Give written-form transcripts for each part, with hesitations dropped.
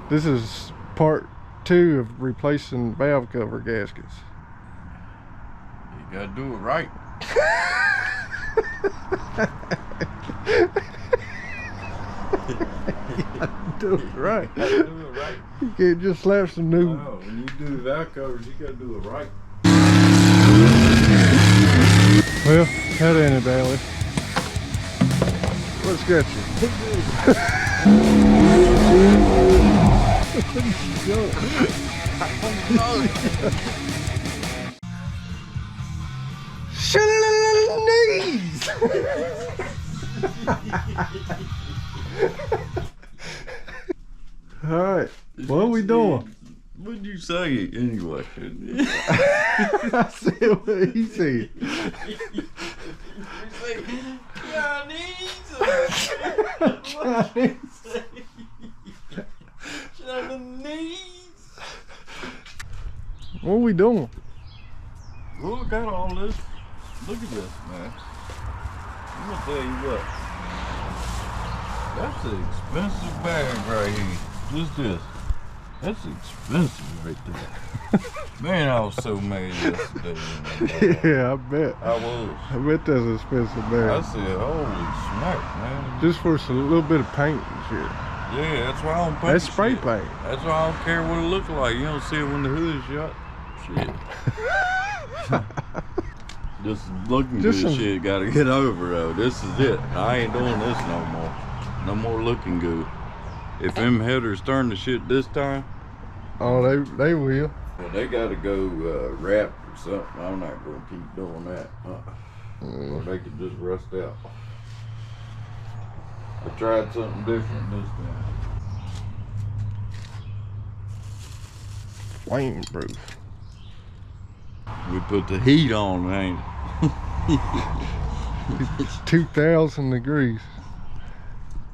This is part 2 of replacing valve cover gaskets. You gotta do it right. Do it right. You gotta do it right. You can't just slap some new. No, when you do the valve covers, you gotta do it right. Well, that ain't it, Bailey. What's got you? Knees. All right, what are we doing? What'd you say anyway? I said what he said. What are we doing? Well, look at all this. Look at this, man. I'm gonna tell you what. That's an expensive bag right here. Just this. That's expensive right there. Man, I was so mad yesterday. Yeah, I bet. I was. I bet that's an expensive I bag. said, holy smack, man. Just for a little bit of paint and shit. Yeah, that's why I don't paint. That's spray shit. paint. That's why I don't care what it looks like. You don't see it when the hood's shut. Shit. This looking Just good some... shit gotta get over though. This is it. I ain't doing this no more. No more looking good. If them headers turn the shit this time, Oh, they will. well, they gotta go wrapped or something. I'm not gonna keep doing that. Or they could just rust out. I tried something different this time. Flame proof. We put the heat on, ain't it? It's 2,000 degrees.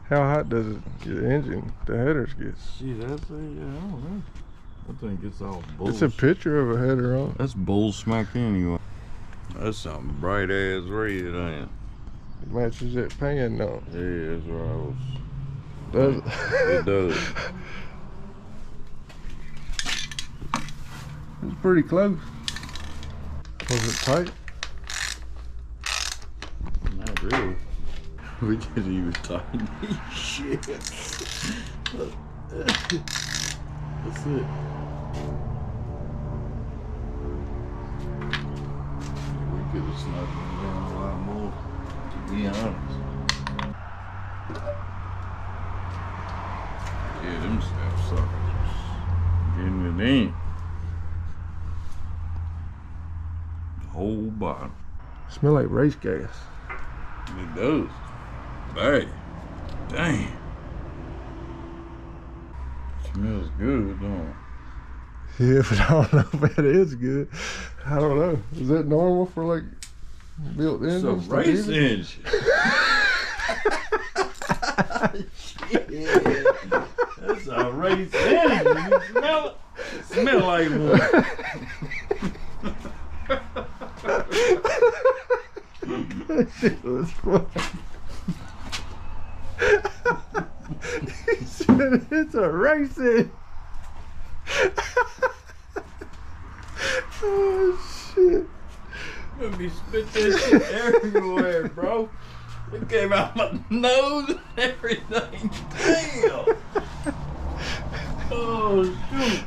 How hot does it get the engine, the headers get? Shit, that's a, I don't know. I think it's all bullshit. It's a picture of a header on it. That's bull smack anyway. That's something bright ass red, ain't it? It matches that pan though. Yeah, that's what I was. Does it? It does. It's pretty close. Was it tight? Not really. We didn't even tighten these shit. That's it. We could have snuck it down a lot more, to be honest. Yeah, them stuff suckers. Getting it in. The whole bottom. Smell like race gas. It does. Hey, dang. Smells good, don't it? Yeah, but I don't know if that is good. I don't know. Is that normal for like built It's a engines? race engine. Shit. That's a race engine. You smell it? It smell like one. That shit was fun. He said it's a race engine. Oh shit. Let me spit that shit everywhere, bro. It came out my nose and everything. Damn. Oh, shoot.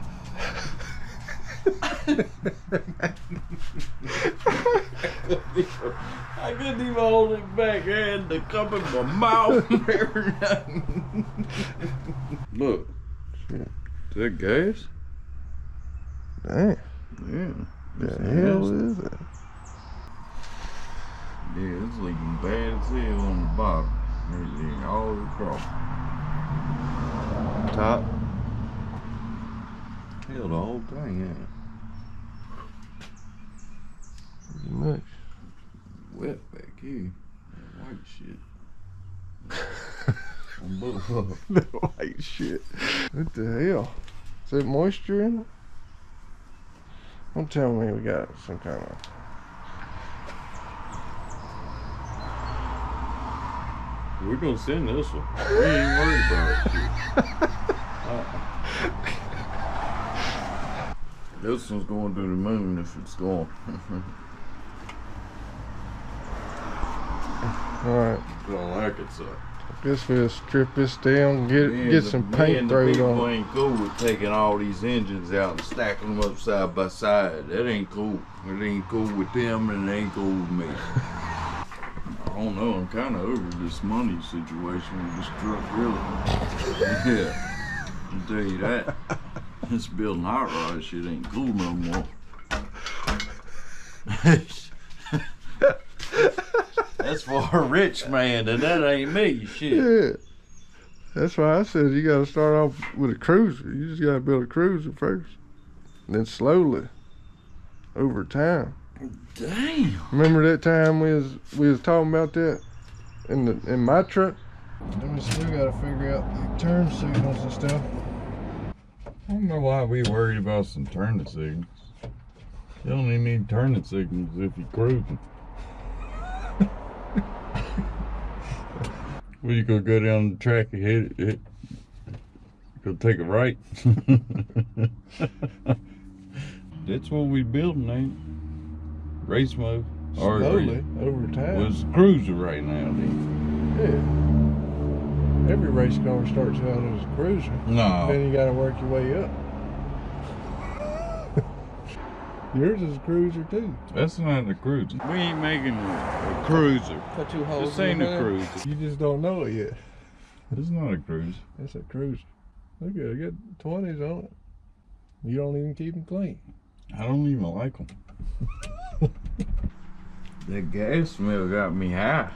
I couldn't even hold it back. I had to come in my mouth and everything. Look. Shit. Is that gas? Damn. Yeah. The hell is it? Yeah, it's leaking bad as hell on the bottom. Everything all across. Top. Hell, the whole thing, ain't it? Pretty much. Wet back here. That white shit. On both of them. The white shit. What the hell? Is there moisture in it? Don't tell me we got some kind of... We're gonna send this one. We ain't worried about it. Shit. This one's going to the moon if it's going. Alright. Don't like it, so. Guess we'll strip this down, get some paint sprayed sprayed on people it. ain't cool with taking all these engines out and stacking them up side by side. That ain't cool. It ain't cool with them and it ain't cool with me. I don't know, I'm kind of over this money situation with this truck, really. Yeah, I'll tell you that. This building hot rod shit ain't cool no more. That's for a rich man, and that ain't me, shit. Yeah. That's why I said you gotta start off with a cruiser. You just gotta build a cruiser first. And then slowly, over time. Damn. Remember that time we was talking about that in my truck? Then we still gotta figure out the turn signals and stuff. I don't know why we worried about some turning signals. You don't even need turning signals if you're cruising. Well, you could go down the track and hit it. Go take a right. That's what we building, ain't it? Race mode. Slowly, over time. Well, it's a cruiser right now, then. Yeah. Every race car starts out as a cruiser. No. Then you gotta work your way up. Yours is a cruiser too. That's not a cruiser. We ain't making a cruiser. Cut 2 holes. This ain't a cruiser. You just don't know it yet. This is not a cruiser. It's a cruiser. Look at it, I got 20s on it. You don't even keep them clean. I don't even like them. That gas smell got me high.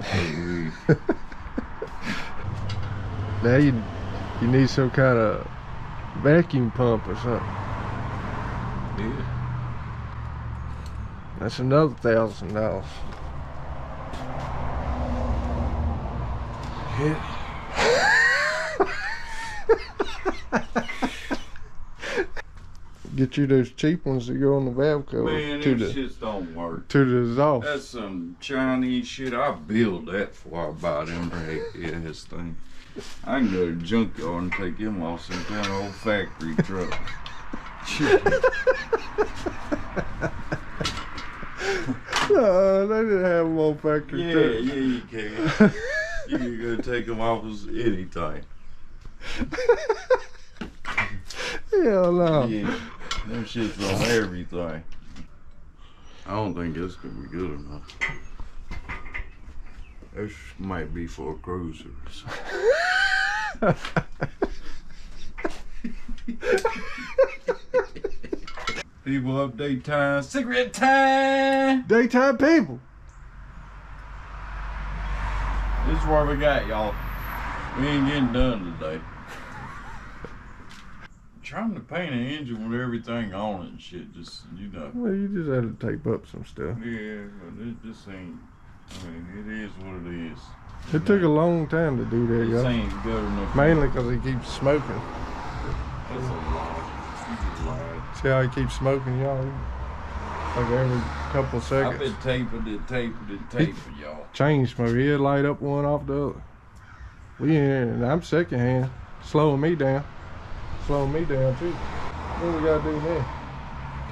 Now you need some kind of vacuum pump or something. Yeah. That's another $1,000. Yeah. Get you those cheap ones that go on the valve cover. Man, to them the shits don't work. to the exhaust. That's some Chinese shit. I build that before I buy them ass thing. I can go to the junkyard and take them off some kind of old factory truck. No, they didn't have them on factory Yeah, trucks. yeah, you can. You can go take them off as anything. Hell no. Yeah, them shits on everything. I don't think it's gonna be good enough. This might be for cruisers. People update time, cigarette time. Daytime people. This is what we got, y'all. We ain't getting done today. Trying to paint an engine with everything on it and shit, just, you know. Well, you just had to tape up some stuff. Yeah, but it just ain't, I mean, it is what it is. It took a long time to do that, This y'all. ain't good enough. Mainly because he keeps smoking. That's a lie. He's a lie. See how he keeps smoking, y'all? Like every couple of I've seconds. been taping, y'all. Chain smoke. He'll light up one off the other. We in here, and I'm secondhand. Slowing me down. Slowing me down, too. What we gotta do now?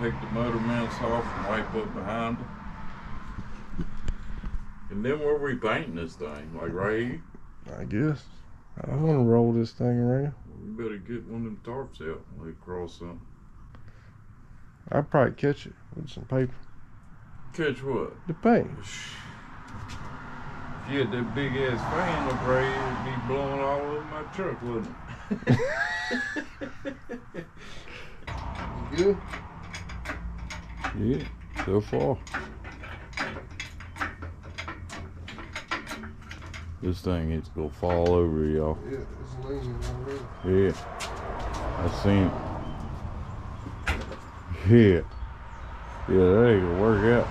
Take the motor mounts off and wipe up behind them. And then where we painting this thing? Like right here? I guess. I want to roll this thing around. We better get one of them tarps out and lay across something. I'll probably catch it with some paper. Catch what? The paint. If you had that big ass fan up right here, it'd be blowing all over my truck, wouldn't it? Good? Yeah, so far. This thing is gonna fall over, y'all. Yeah, it's leaning already. Yeah, I seen it. Yeah, that ain't gonna work out.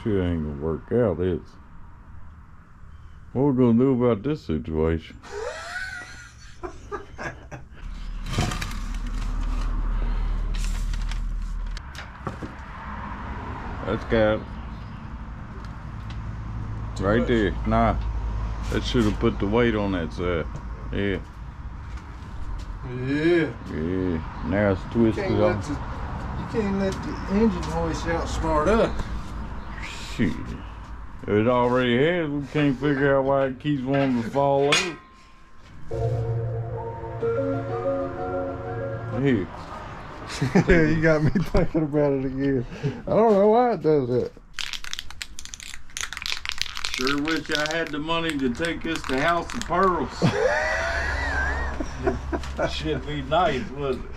Shit ain't gonna work out, is it? What we gonna do about this situation? That's got it. Right there. Nah, that should have put the weight on that side. Yeah. Yeah. Yeah. Now it's twisted You off. can't let the engine voice outsmart us. Shit. It already has. We can't figure out why it keeps wanting to fall over. Here. Yeah, you got me thinking about it again. I don't know why it does that. Sure wish I had the money to take this to House of Pearls. Should be nice, wouldn't it?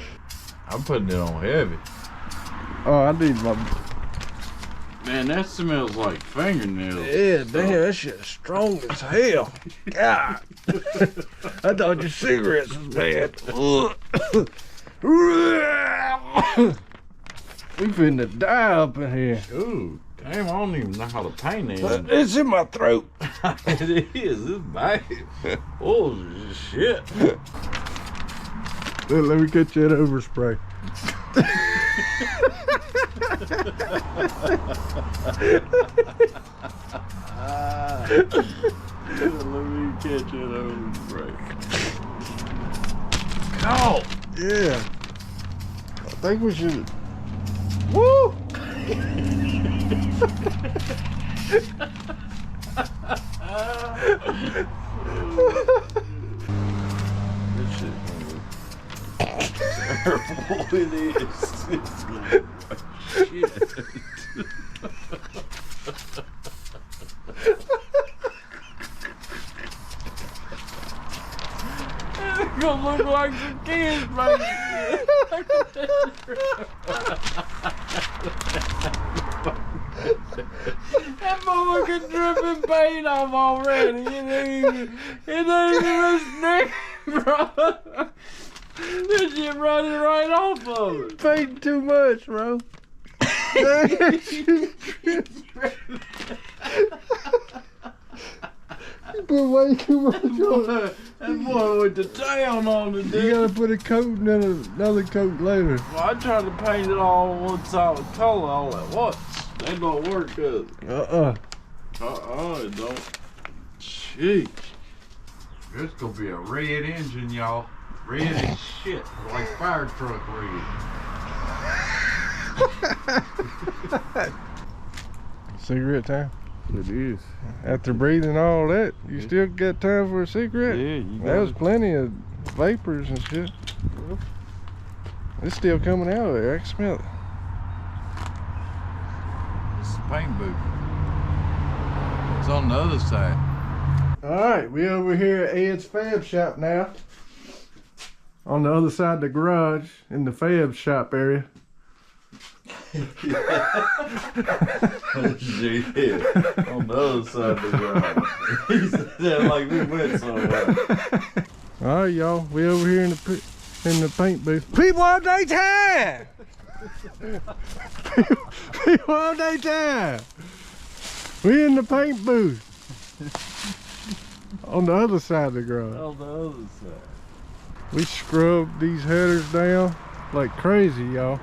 I'm putting it on heavy. Oh, I need my... Man, that smells like fingernails. Yeah, damn, that shit's strong as hell. God. I thought your cigarettes was bad. We finna die up in here. Ooh, damn, I don't even know how to paint it. It's in my throat. It is, it's bad. Oh, shit. Let me get you that overspray. Let me catch it overspray. Oh, yeah. I think we should. Woo! This shit terrible. It is. Shit. It's gonna look like some kids, man. That motherfucker dripping paint off already. It ain't even a stick, bro. This shit running right off of it. Painting too much, bro. You put way too much on. That boy went to town on it, You dude. gotta put a coat and then another coat later. Well, I tried to paint it all on one solid color all at once. That don't work, does it? It don't. Jeez. This gonna be a red engine, y'all. Red as shit, like fire truck red. Cigarette time. It is. After breathing all that, you still got time for a cigarette? Yeah, you got That was plenty of vapors and shit. It's still coming out of there. I can smell it. It's a paint booth. It's on the other side. All right, we over here at Ed's Fab Shop now. On the other side of the garage, in the Fab Shop area. Oh shit, yeah. On the other side of the ground. He said that like we went somewhere. All right, y'all, we over here in the paint booth. People all day time. People all day time. We in the paint booth. On the other side of the garage. On the other side. We scrubbed these headers down like crazy, y'all.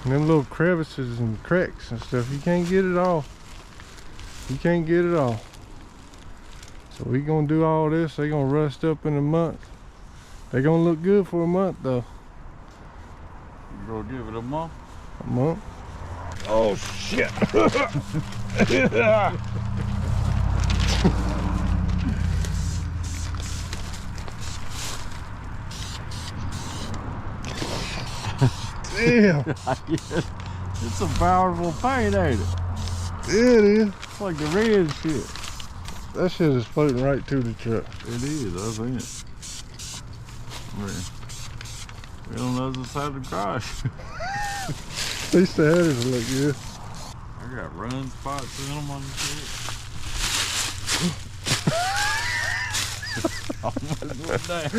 And them little crevices and cracks and stuff, you can't get it all. You can't get it all. So we gonna do all this. They gonna rust up in a month. They gonna look good for a month though. You gonna give it a month? A month. Oh shit. Damn. It's a powerful paint, ain't it? Yeah, it is. It's like the red shit. That shit is floating right to the truck. It is, I think it. We're on the other side of the garage. At least the headers look good. I got run spots in them on the shit. Almost went down.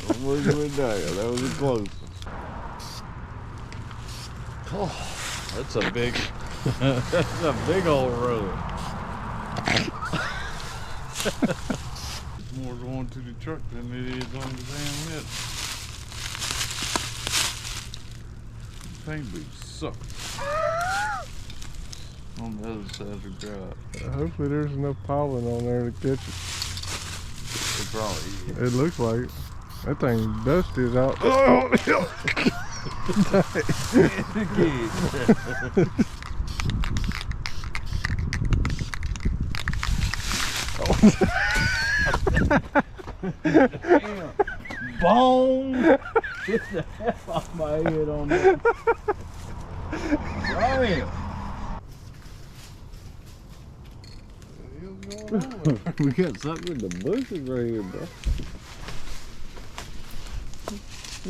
Almost went down. That was a close one. Oh, that's a big, that's a big old road. It's more going to the truck than it is on the damn middle. Paint booth sucks. On the other side of the garage. Hopefully there's enough pollen on there to catch it. It's probably. It looks like it. That thing dust is out. Oh, Damn. Bone! Get the hell off my head on that. Damn. We got something in the bushes right here, bro.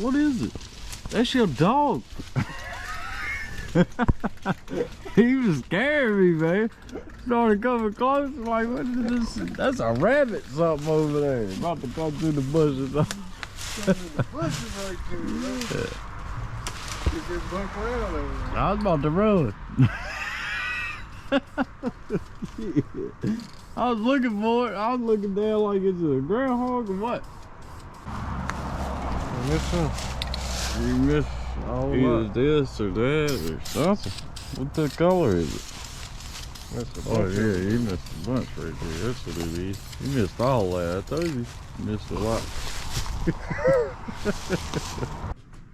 What is it? That's your dog. He was scaring me, man. Started coming close. Like, what is this? That's a rabbit something over there. About to come through the bushes. the bushes right there. Yeah. Get this bunk around over there. I was about to run. I was looking for it. I was looking down like it's a groundhog or what? I missed one. You missed either this or that or something. What the color is it? That's a Oh bunch. yeah, you missed a bunch right there. That's what it is. You missed all that. I told you. You missed a lot.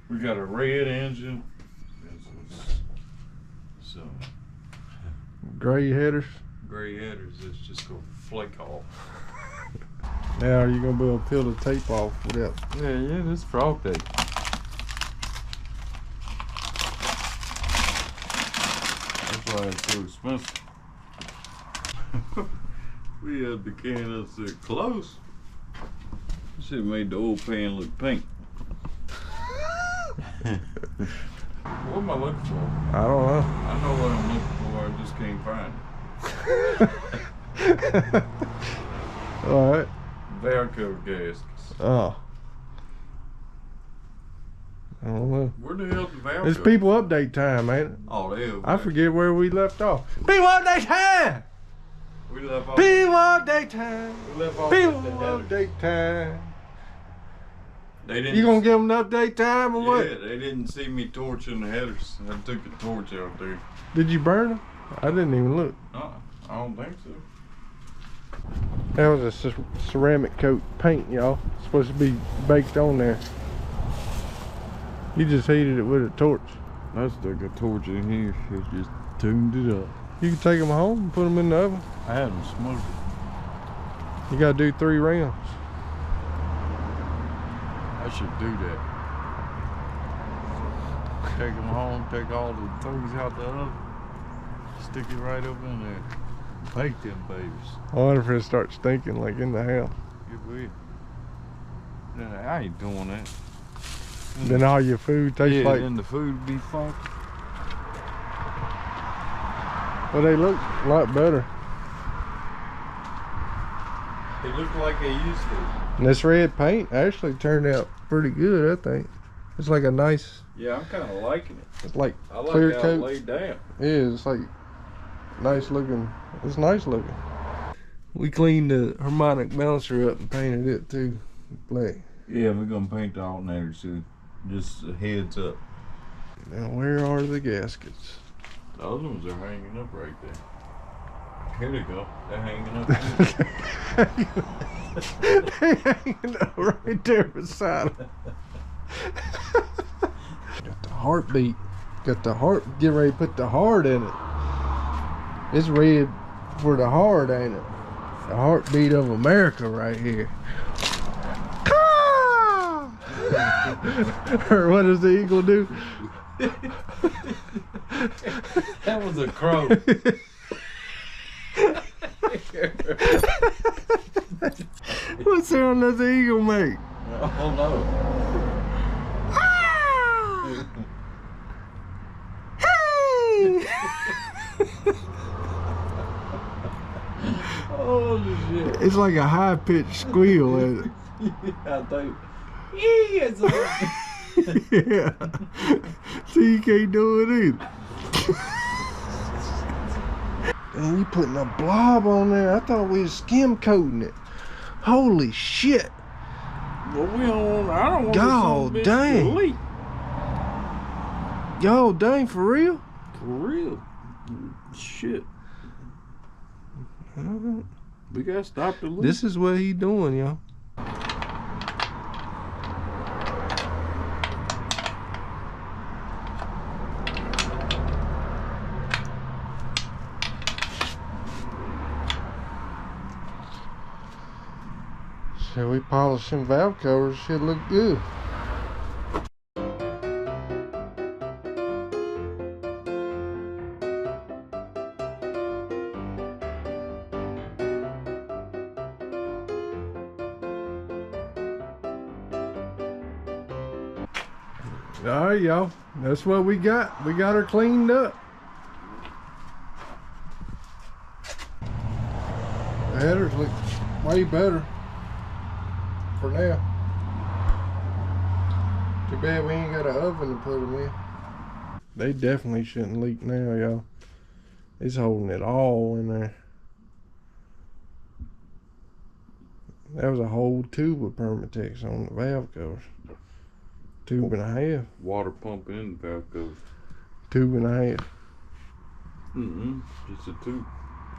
We got a red engine. Some Gray headers. gray headers that's just gonna flake off. Now are you gonna be able to peel the tape off without? Yeah, this frog tape. That's why it's so expensive. We had the can up there close. Should have made the old pan look pink. What am I looking for? I don't know. I know what I'm looking for, I just can't find it. All right. Valco gaskets. Oh. I don't know. Where the hell the Valco? It's people update time, ain't it? Oh, they over I there. forget where we left off. People update time! We left off. People update time! We left off People at the headers. update time! They didn't. You gonna give them the update time or what? Yeah, they didn't see me torching the headers. I took the torch out there. Did you burn them? I didn't even look. I don't think so. That was a ceramic coat paint, y'all. It's supposed to be baked on there. You just heated it with a torch. I stuck a torch in here. It just tuned it up. You can take them home and put them in the oven. I had them smoking. You gotta do 3 rounds. I should do that. Take them home, take all the things out the oven, stick it right up in there. Bake them babies. I wonder if it starts stinking like in the house. It will. Then I ain't doing that. Then all your food tastes like. then the food would be funky. Well, they look a lot better. They look like they used to. And this red paint actually turned out pretty good, I think. It's like a nice, Yeah, I'm kind of liking it. it's like I like clear how it coat. laid down. Yeah, it's like nice looking. It's nice looking. We cleaned the harmonic balancer up and painted it too, black. Yeah, we're gonna paint the alternator too. Just a heads up. Now where are the gaskets? The other ones are hanging up right there. Here they go. They're hanging up. They hanging up right there beside them. Got the heartbeat. Got the heart. Get ready to put the heart in it. It's red for the heart, ain't it? The heartbeat of America right here. Or what does the eagle do? That was a crow. What sound does the eagle make? Oh no. Oh shit. It's like a high-pitched squeal, ain't it? I think. Yes. Yeah. So you can't do it either. And you putting a blob on there. I thought we was skim coating it. Holy shit. Well, we don't want. I don't want God this dang. to leak. Yo, dang, for real? For real. Shit. We gotta stop the leak. This is what he doing, y'all. So we polish some valve covers, should look good. All right, y'all. That's what we got. We got her cleaned up. The headers look way better for now. Too bad we ain't got an oven to put them in. They definitely shouldn't leak now, y'all. It's holding it all in there. That was a whole tube of Permatex on the valve covers. Tube and a half. Water pump in the valve cover. Tube and a half. Just a tube.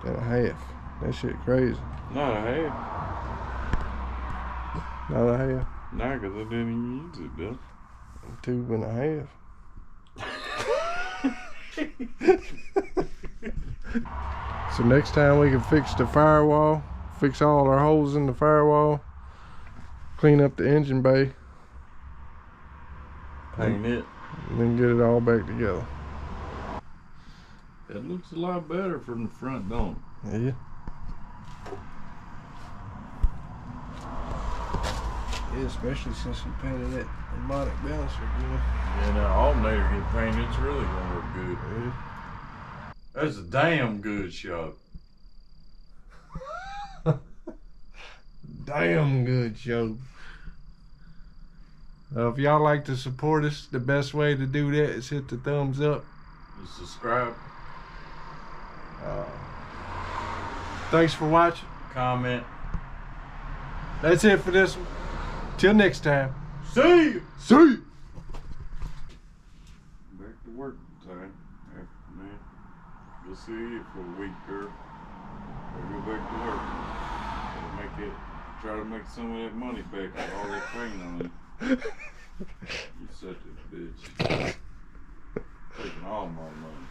And a half. That shit crazy. Not a half. Not a half. Nah, cause I didn't even use it, though. Tube and a half. So next time we can fix the firewall, fix all our holes in the firewall, clean up the engine bay, Paint it. and then get it all back together. That looks a lot better from the front, don't it? Yeah. Yeah, especially since we painted that harmonic balancer again. Yeah, that alternator get painted, it's really gonna look good. Yeah. That's a damn good shot. Damn good show. If y'all like to support us, the best way to do that is hit the thumbs up. Just subscribe, Thanks for watching. comment. That's it for this one. Till next time. See you! See you! Back to work time. After, man. We'll see you for a week, girl. We'll go back to work. Try to make some of that money back with all that paint on it. You such a bitch. Taking all my money.